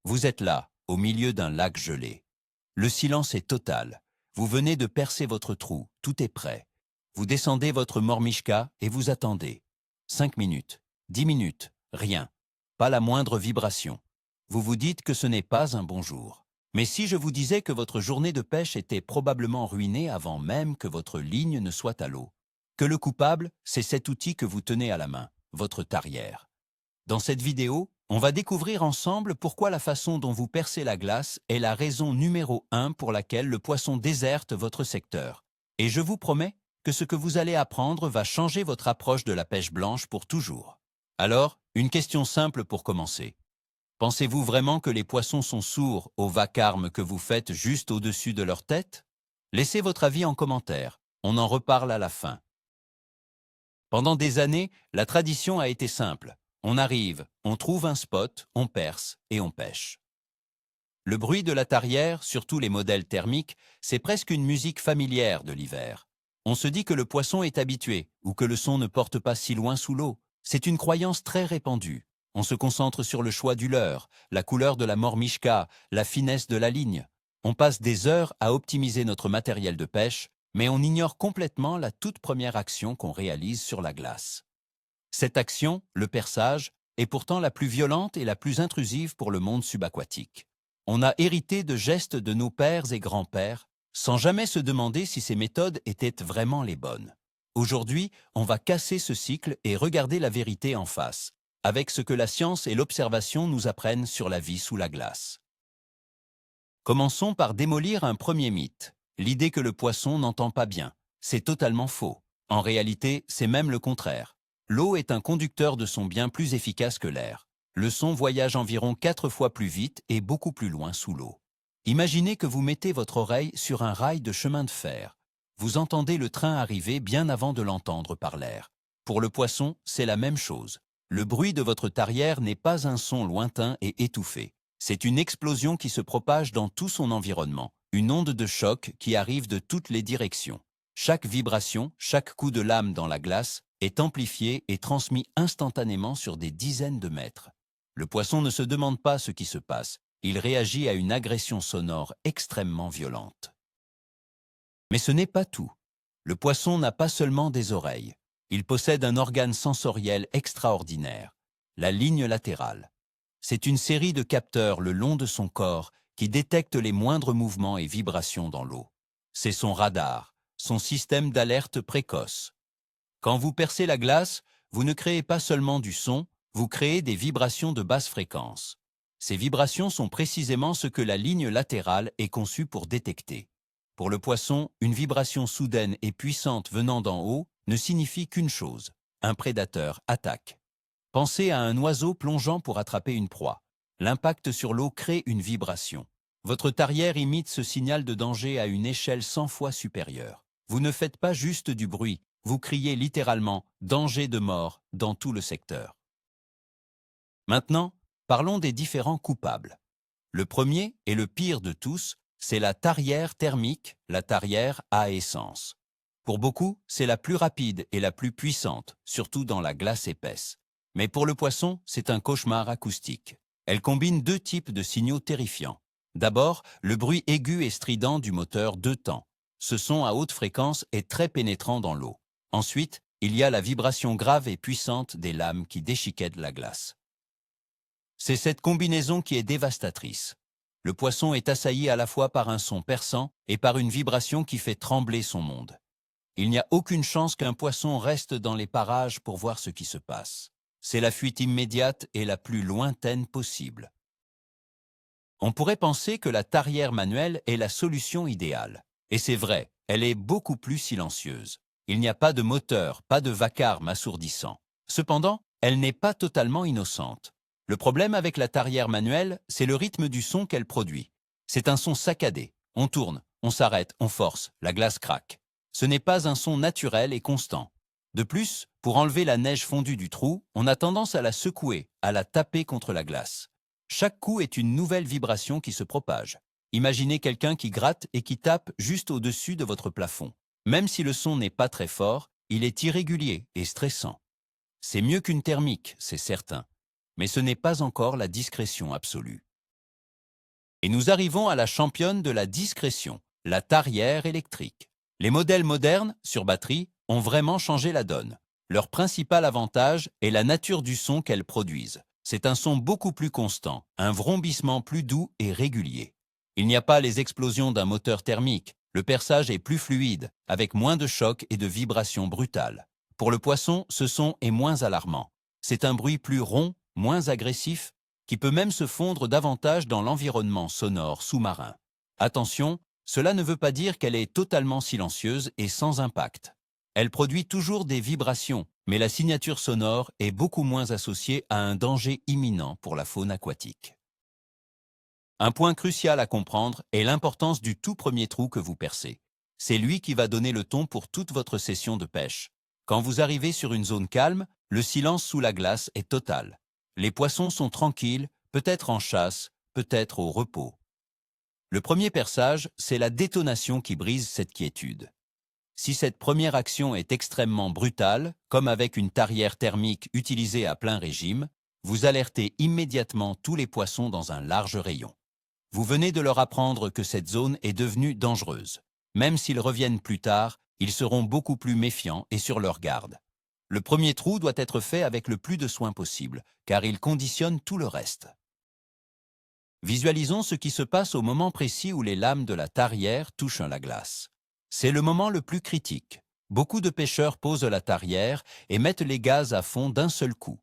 Vous êtes là, au milieu d'un lac gelé. Le silence est total. Vous venez de percer votre trou, tout est prêt. Vous descendez votre mormichka et vous attendez. 5 minutes, 10 minutes, rien. Pas la moindre vibration. Vous vous dites que ce n'est pas un bon jour. Mais si je vous disais que votre journée de pêche était probablement ruinée avant même que votre ligne ne soit à l'eau? Que le coupable, c'est cet outil que vous tenez à la main, votre tarière. Dans cette vidéo, on va découvrir ensemble pourquoi la façon dont vous percez la glace est la raison numéro 1 pour laquelle le poisson déserte votre secteur. Et je vous promets que ce que vous allez apprendre va changer votre approche de la pêche blanche pour toujours. Alors, une question simple pour commencer. Pensez-vous vraiment que les poissons sont sourds au vacarme que vous faites juste au-dessus de leur tête? Laissez votre avis en commentaire, on en reparle à la fin. Pendant des années, la tradition a été simple. On arrive, on trouve un spot, on perce et on pêche. Le bruit de la tarière, surtout les modèles thermiques, c'est presque une musique familière de l'hiver. On se dit que le poisson est habitué ou que le son ne porte pas si loin sous l'eau. C'est une croyance très répandue. On se concentre sur le choix du leurre, la couleur de la mormichka, la finesse de la ligne. On passe des heures à optimiser notre matériel de pêche, mais on ignore complètement la toute première action qu'on réalise sur la glace. Cette action, le perçage, est pourtant la plus violente et la plus intrusive pour le monde subaquatique. On a hérité de gestes de nos pères et grands-pères, sans jamais se demander si ces méthodes étaient vraiment les bonnes. Aujourd'hui, on va casser ce cycle et regarder la vérité en face, avec ce que la science et l'observation nous apprennent sur la vie sous la glace. Commençons par démolir un premier mythe, l'idée que le poisson n'entend pas bien. C'est totalement faux. En réalité, c'est même le contraire. L'eau est un conducteur de son bien plus efficace que l'air. Le son voyage environ 4 fois plus vite et beaucoup plus loin sous l'eau. Imaginez que vous mettez votre oreille sur un rail de chemin de fer. Vous entendez le train arriver bien avant de l'entendre par l'air. Pour le poisson, c'est la même chose. Le bruit de votre tarière n'est pas un son lointain et étouffé. C'est une explosion qui se propage dans tout son environnement, une onde de choc qui arrive de toutes les directions. Chaque vibration, chaque coup de lame dans la glace est amplifié et transmis instantanément sur des dizaines de mètres. Le poisson ne se demande pas ce qui se passe, il réagit à une agression sonore extrêmement violente. Mais ce n'est pas tout. Le poisson n'a pas seulement des oreilles, il possède un organe sensoriel extraordinaire, la ligne latérale. C'est une série de capteurs le long de son corps qui détectent les moindres mouvements et vibrations dans l'eau. C'est son radar, son système d'alerte précoce. Quand vous percez la glace, vous ne créez pas seulement du son, vous créez des vibrations de basse fréquence. Ces vibrations sont précisément ce que la ligne latérale est conçue pour détecter. Pour le poisson, une vibration soudaine et puissante venant d'en haut ne signifie qu'une chose, un prédateur attaque. Pensez à un oiseau plongeant pour attraper une proie. L'impact sur l'eau crée une vibration. Votre tarière imite ce signal de danger à une échelle 100 fois supérieure. Vous ne faites pas juste du bruit, vous criez littéralement « danger de mort » dans tout le secteur. Maintenant, parlons des différents coupables. Le premier et le pire de tous, c'est la tarière thermique, la tarière à essence. Pour beaucoup, c'est la plus rapide et la plus puissante, surtout dans la glace épaisse. Mais pour le poisson, c'est un cauchemar acoustique. Elle combine deux types de signaux terrifiants. D'abord, le bruit aigu et strident du moteur deux temps. Ce son à haute fréquence est très pénétrant dans l'eau. Ensuite, il y a la vibration grave et puissante des lames qui déchiquettent la glace. C'est cette combinaison qui est dévastatrice. Le poisson est assailli à la fois par un son perçant et par une vibration qui fait trembler son monde. Il n'y a aucune chance qu'un poisson reste dans les parages pour voir ce qui se passe. C'est la fuite immédiate et la plus lointaine possible. On pourrait penser que la tarière manuelle est la solution idéale. Et c'est vrai, elle est beaucoup plus silencieuse. Il n'y a pas de moteur, pas de vacarme assourdissant. Cependant, elle n'est pas totalement innocente. Le problème avec la tarière manuelle, c'est le rythme du son qu'elle produit. C'est un son saccadé. On tourne, on s'arrête, on force, la glace craque. Ce n'est pas un son naturel et constant. De plus, pour enlever la neige fondue du trou, on a tendance à la secouer, à la taper contre la glace. Chaque coup est une nouvelle vibration qui se propage. Imaginez quelqu'un qui gratte et qui tape juste au-dessus de votre plafond. Même si le son n'est pas très fort, il est irrégulier et stressant. C'est mieux qu'une thermique, c'est certain. Mais ce n'est pas encore la discrétion absolue. Et nous arrivons à la championne de la discrétion, la tarière électrique. Les modèles modernes, sur batterie, ont vraiment changé la donne. Leur principal avantage est la nature du son qu'elles produisent. C'est un son beaucoup plus constant, un vrombissement plus doux et régulier. Il n'y a pas les explosions d'un moteur thermique. Le perçage est plus fluide, avec moins de chocs et de vibrations brutales. Pour le poisson, ce son est moins alarmant. C'est un bruit plus rond, moins agressif, qui peut même se fondre davantage dans l'environnement sonore sous-marin. Attention, cela ne veut pas dire qu'elle est totalement silencieuse et sans impact. Elle produit toujours des vibrations, mais la signature sonore est beaucoup moins associée à un danger imminent pour la faune aquatique. Un point crucial à comprendre est l'importance du tout premier trou que vous percez. C'est lui qui va donner le ton pour toute votre session de pêche. Quand vous arrivez sur une zone calme, le silence sous la glace est total. Les poissons sont tranquilles, peut-être en chasse, peut-être au repos. Le premier perçage, c'est la détonation qui brise cette quiétude. Si cette première action est extrêmement brutale, comme avec une tarière thermique utilisée à plein régime, vous alertez immédiatement tous les poissons dans un large rayon. Vous venez de leur apprendre que cette zone est devenue dangereuse. Même s'ils reviennent plus tard, ils seront beaucoup plus méfiants et sur leur garde. Le premier trou doit être fait avec le plus de soin possible, car il conditionne tout le reste. Visualisons ce qui se passe au moment précis où les lames de la tarière touchent la glace. C'est le moment le plus critique. Beaucoup de pêcheurs posent la tarière et mettent les gaz à fond d'un seul coup.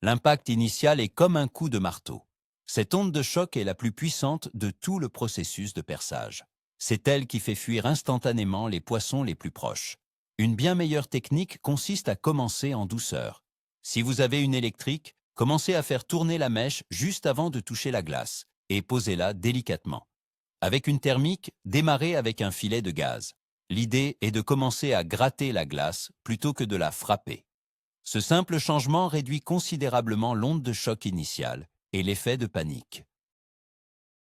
L'impact initial est comme un coup de marteau. Cette onde de choc est la plus puissante de tout le processus de perçage. C'est elle qui fait fuir instantanément les poissons les plus proches. Une bien meilleure technique consiste à commencer en douceur. Si vous avez une électrique, commencez à faire tourner la mèche juste avant de toucher la glace et posez-la délicatement. Avec une thermique, démarrez avec un filet de gaz. L'idée est de commencer à gratter la glace plutôt que de la frapper. Ce simple changement réduit considérablement l'onde de choc initiale et l'effet de panique.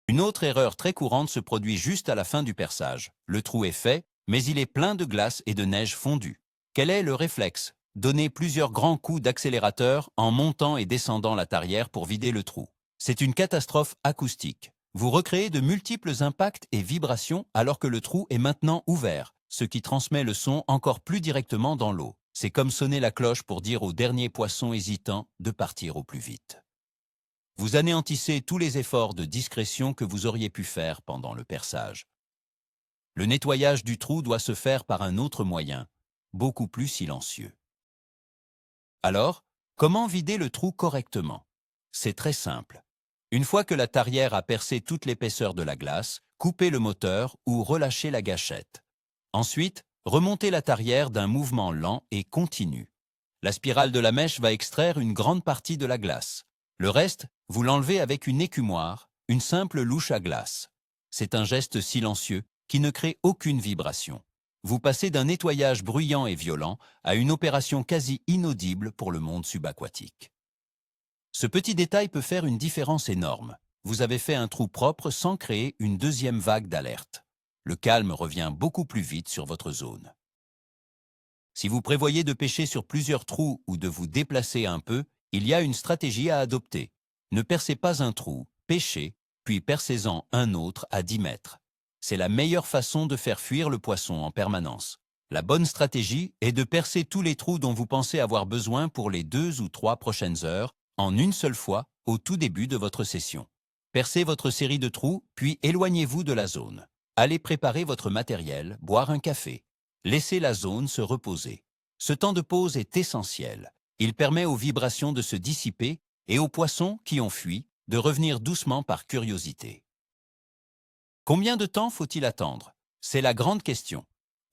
Une autre erreur très courante se produit juste à la fin du perçage. Le trou est fait, mais il est plein de glace et de neige fondue. Quel est le réflexe? Donner plusieurs grands coups d'accélérateur en montant et descendant la tarière pour vider le trou. C'est une catastrophe acoustique. Vous recréez de multiples impacts et vibrations alors que le trou est maintenant ouvert, ce qui transmet le son encore plus directement dans l'eau. C'est comme sonner la cloche pour dire au dernier poisson hésitant de partir au plus vite. Vous anéantissez tous les efforts de discrétion que vous auriez pu faire pendant le perçage. Le nettoyage du trou doit se faire par un autre moyen, beaucoup plus silencieux. Alors, comment vider le trou correctement? C'est très simple. Une fois que la tarière a percé toute l'épaisseur de la glace, coupez le moteur ou relâchez la gâchette. Ensuite, remontez la tarière d'un mouvement lent et continu. La spirale de la mèche va extraire une grande partie de la glace. Le reste, vous l'enlevez avec une écumoire, une simple louche à glace. C'est un geste silencieux qui ne crée aucune vibration. Vous passez d'un nettoyage bruyant et violent à une opération quasi inaudible pour le monde subaquatique. Ce petit détail peut faire une différence énorme. Vous avez fait un trou propre sans créer une deuxième vague d'alerte. Le calme revient beaucoup plus vite sur votre zone. Si vous prévoyez de pêcher sur plusieurs trous ou de vous déplacer un peu, il y a une stratégie à adopter. Ne percez pas un trou, pêchez, puis percez-en un autre à 10 mètres. C'est la meilleure façon de faire fuir le poisson en permanence. La bonne stratégie est de percer tous les trous dont vous pensez avoir besoin pour les 2 ou 3 prochaines heures, en une seule fois, au tout début de votre session. Percez votre série de trous, puis éloignez-vous de la zone. Allez préparer votre matériel, boire un café. Laissez la zone se reposer. Ce temps de pause est essentiel. Il permet aux vibrations de se dissiper et aux poissons qui ont fui de revenir doucement par curiosité. Combien de temps faut-il attendre? C'est la grande question.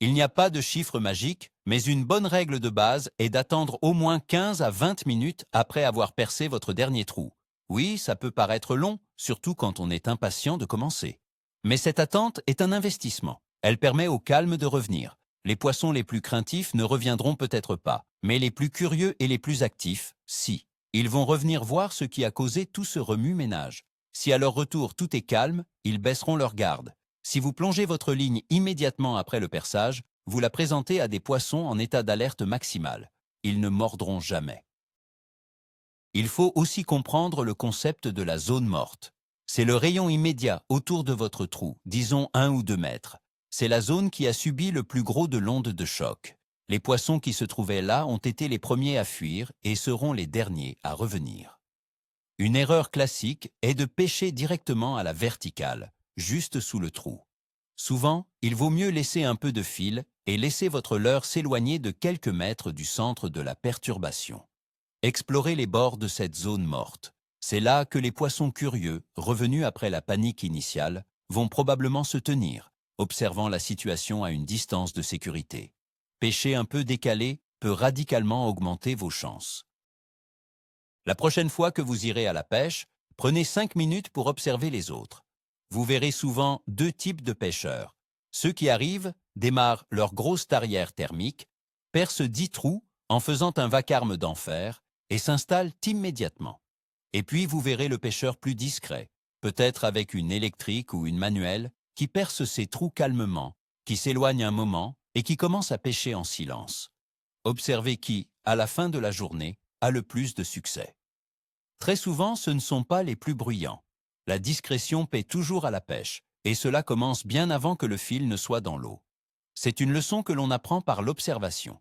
Il n'y a pas de chiffre magique, mais une bonne règle de base est d'attendre au moins 15 à 20 minutes après avoir percé votre dernier trou. Oui, ça peut paraître long, surtout quand on est impatient de commencer. Mais cette attente est un investissement. Elle permet au calme de revenir. Les poissons les plus craintifs ne reviendront peut-être pas, mais les plus curieux et les plus actifs, si. Ils vont revenir voir ce qui a causé tout ce remue-ménage. Si à leur retour tout est calme, ils baisseront leur garde. Si vous plongez votre ligne immédiatement après le perçage, vous la présentez à des poissons en état d'alerte maximale. Ils ne mordront jamais. Il faut aussi comprendre le concept de la zone morte. C'est le rayon immédiat autour de votre trou, disons 1 ou 2 mètres. C'est la zone qui a subi le plus gros de l'onde de choc. Les poissons qui se trouvaient là ont été les premiers à fuir et seront les derniers à revenir. Une erreur classique est de pêcher directement à la verticale, juste sous le trou. Souvent, il vaut mieux laisser un peu de fil et laisser votre leurre s'éloigner de quelques mètres du centre de la perturbation. Explorez les bords de cette zone morte. C'est là que les poissons curieux, revenus après la panique initiale, vont probablement se tenir, observant la situation à une distance de sécurité. Pêcher un peu décalé peut radicalement augmenter vos chances. La prochaine fois que vous irez à la pêche, prenez 5 minutes pour observer les autres. Vous verrez souvent 2 types de pêcheurs. Ceux qui arrivent démarrent leur grosse tarière thermique, percent 10 trous en faisant un vacarme d'enfer et s'installent immédiatement. Et puis vous verrez le pêcheur plus discret, peut-être avec une électrique ou une manuelle, qui perce ses trous calmement, qui s'éloigne un moment et qui commence à pêcher en silence. Observez qui, à la fin de la journée, a le plus de succès. Très souvent, ce ne sont pas les plus bruyants. La discrétion paie toujours à la pêche, et cela commence bien avant que le fil ne soit dans l'eau. C'est une leçon que l'on apprend par l'observation.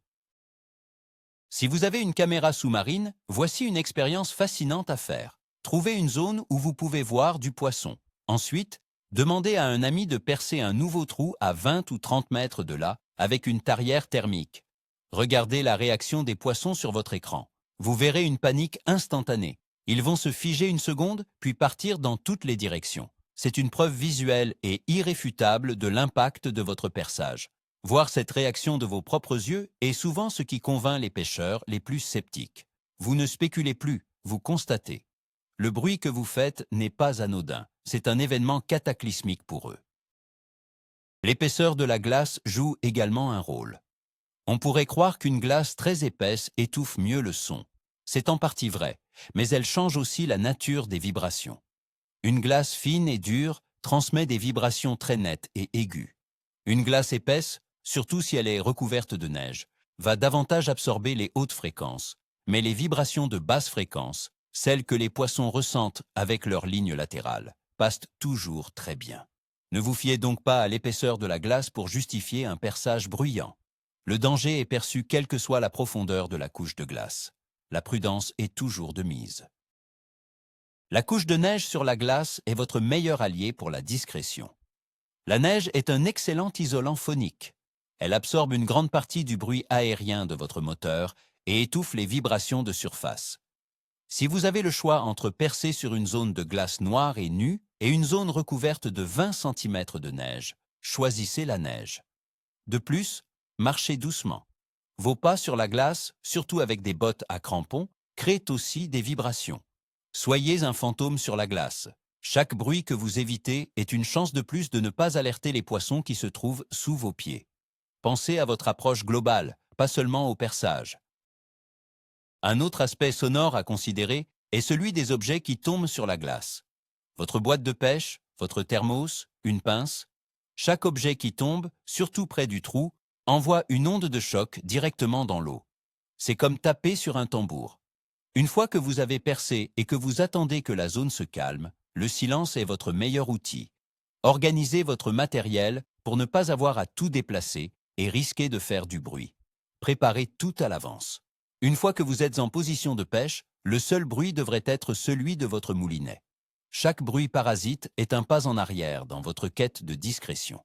Si vous avez une caméra sous-marine, voici une expérience fascinante à faire. Trouvez une zone où vous pouvez voir du poisson. Ensuite, demandez à un ami de percer un nouveau trou à 20 ou 30 mètres de là avec une tarière thermique. Regardez la réaction des poissons sur votre écran. Vous verrez une panique instantanée. Ils vont se figer une seconde, puis partir dans toutes les directions. C'est une preuve visuelle et irréfutable de l'impact de votre perçage. Voir cette réaction de vos propres yeux est souvent ce qui convainc les pêcheurs les plus sceptiques. Vous ne spéculez plus, vous constatez. Le bruit que vous faites n'est pas anodin, c'est un événement cataclysmique pour eux. L'épaisseur de la glace joue également un rôle. On pourrait croire qu'une glace très épaisse étouffe mieux le son. C'est en partie vrai, mais elle change aussi la nature des vibrations. Une glace fine et dure transmet des vibrations très nettes et aiguës. Une glace épaisse, surtout si elle est recouverte de neige, va davantage absorber les hautes fréquences, mais les vibrations de basse fréquence, celles que les poissons ressentent avec leurs lignes latérales, passent toujours très bien. Ne vous fiez donc pas à l'épaisseur de la glace pour justifier un perçage bruyant. Le danger est perçu quelle que soit la profondeur de la couche de glace. La prudence est toujours de mise. La couche de neige sur la glace est votre meilleur allié pour la discrétion. La neige est un excellent isolant phonique. Elle absorbe une grande partie du bruit aérien de votre moteur et étouffe les vibrations de surface. Si vous avez le choix entre percer sur une zone de glace noire et nue et une zone recouverte de 20 cm de neige, choisissez la neige. De plus, marchez doucement. Vos pas sur la glace, surtout avec des bottes à crampons, créent aussi des vibrations. Soyez un fantôme sur la glace. Chaque bruit que vous évitez est une chance de plus de ne pas alerter les poissons qui se trouvent sous vos pieds. Pensez à votre approche globale, pas seulement au perçage. Un autre aspect sonore à considérer est celui des objets qui tombent sur la glace. Votre boîte de pêche, votre thermos, une pince. Chaque objet qui tombe, surtout près du trou, envoie une onde de choc directement dans l'eau. C'est comme taper sur un tambour. Une fois que vous avez percé et que vous attendez que la zone se calme, le silence est votre meilleur outil. Organisez votre matériel pour ne pas avoir à tout déplacer et risquer de faire du bruit. Préparez tout à l'avance. Une fois que vous êtes en position de pêche, le seul bruit devrait être celui de votre moulinet. Chaque bruit parasite est un pas en arrière dans votre quête de discrétion.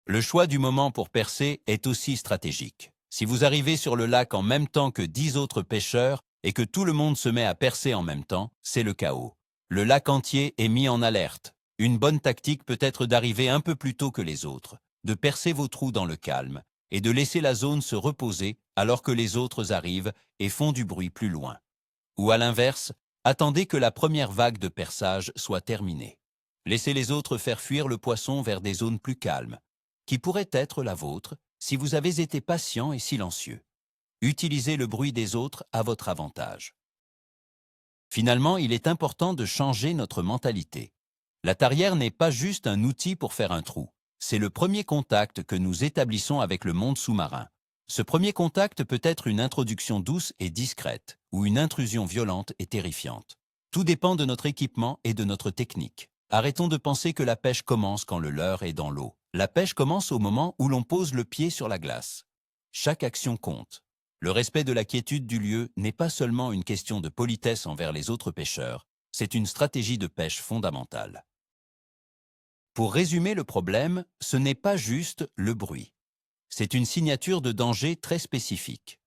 Le choix du moment pour percer est aussi stratégique. Si vous arrivez sur le lac en même temps que 10 autres pêcheurs et que tout le monde se met à percer en même temps, c'est le chaos. Le lac entier est mis en alerte. Une bonne tactique peut être d'arriver un peu plus tôt que les autres, de percer vos trous dans le calme et de laisser la zone se reposer alors que les autres arrivent et font du bruit plus loin. Ou à l'inverse, attendez que la première vague de perçage soit terminée. Laissez les autres faire fuir le poisson vers des zones plus calmes, qui pourraient être la vôtre si vous avez été patient et silencieux. Utilisez le bruit des autres à votre avantage. Finalement, il est important de changer notre mentalité. La tarière n'est pas juste un outil pour faire un trou. C'est le premier contact que nous établissons avec le monde sous-marin. Ce premier contact peut être une introduction douce et discrète, ou une intrusion violente et terrifiante. Tout dépend de notre équipement et de notre technique. Arrêtons de penser que la pêche commence quand le leurre est dans l'eau. La pêche commence au moment où l'on pose le pied sur la glace. Chaque action compte. Le respect de la quiétude du lieu n'est pas seulement une question de politesse envers les autres pêcheurs, c'est une stratégie de pêche fondamentale. Pour résumer le problème, ce n'est pas juste le bruit. C'est une signature de danger très spécifique.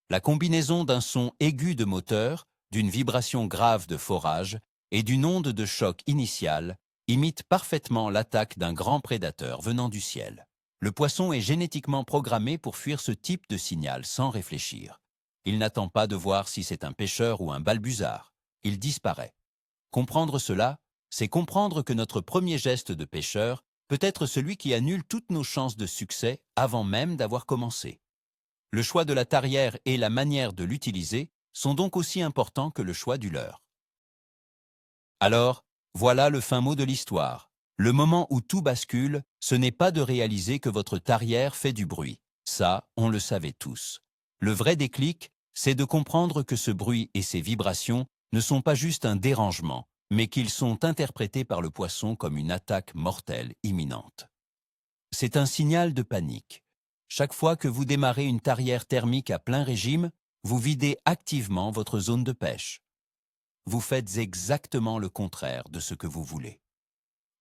La combinaison d'un son aigu de moteur, d'une vibration grave de forage et d'une onde de choc initiale imite parfaitement l'attaque d'un grand prédateur venant du ciel. Le poisson est génétiquement programmé pour fuir ce type de signal sans réfléchir. Il n'attend pas de voir si c'est un pêcheur ou un balbuzard. Il disparaît. Comprendre cela, c'est comprendre que notre premier geste de pêcheur peut être celui qui annule toutes nos chances de succès avant même d'avoir commencé. Le choix de la tarière et la manière de l'utiliser sont donc aussi importants que le choix du leurre. Alors, voilà le fin mot de l'histoire. Le moment où tout bascule, ce n'est pas de réaliser que votre tarière fait du bruit. Ça, on le savait tous. Le vrai déclic, c'est de comprendre que ce bruit et ces vibrations ne sont pas juste un dérangement, mais qu'ils sont interprétés par le poisson comme une attaque mortelle imminente. C'est un signal de panique. Chaque fois que vous démarrez une tarière thermique à plein régime, vous videz activement votre zone de pêche. Vous faites exactement le contraire de ce que vous voulez.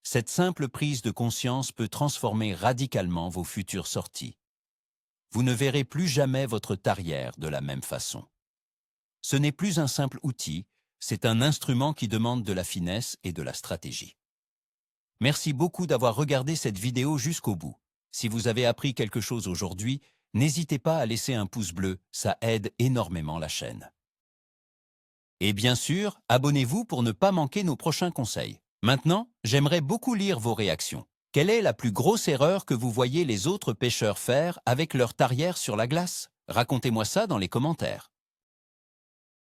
Cette simple prise de conscience peut transformer radicalement vos futures sorties. Vous ne verrez plus jamais votre tarière de la même façon. Ce n'est plus un simple outil, c'est un instrument qui demande de la finesse et de la stratégie. Merci beaucoup d'avoir regardé cette vidéo jusqu'au bout. Si vous avez appris quelque chose aujourd'hui, n'hésitez pas à laisser un pouce bleu, ça aide énormément la chaîne. Et bien sûr, abonnez-vous pour ne pas manquer nos prochains conseils. Maintenant, j'aimerais beaucoup lire vos réactions. Quelle est la plus grosse erreur que vous voyez les autres pêcheurs faire avec leur tarière sur la glace? Racontez-moi ça dans les commentaires.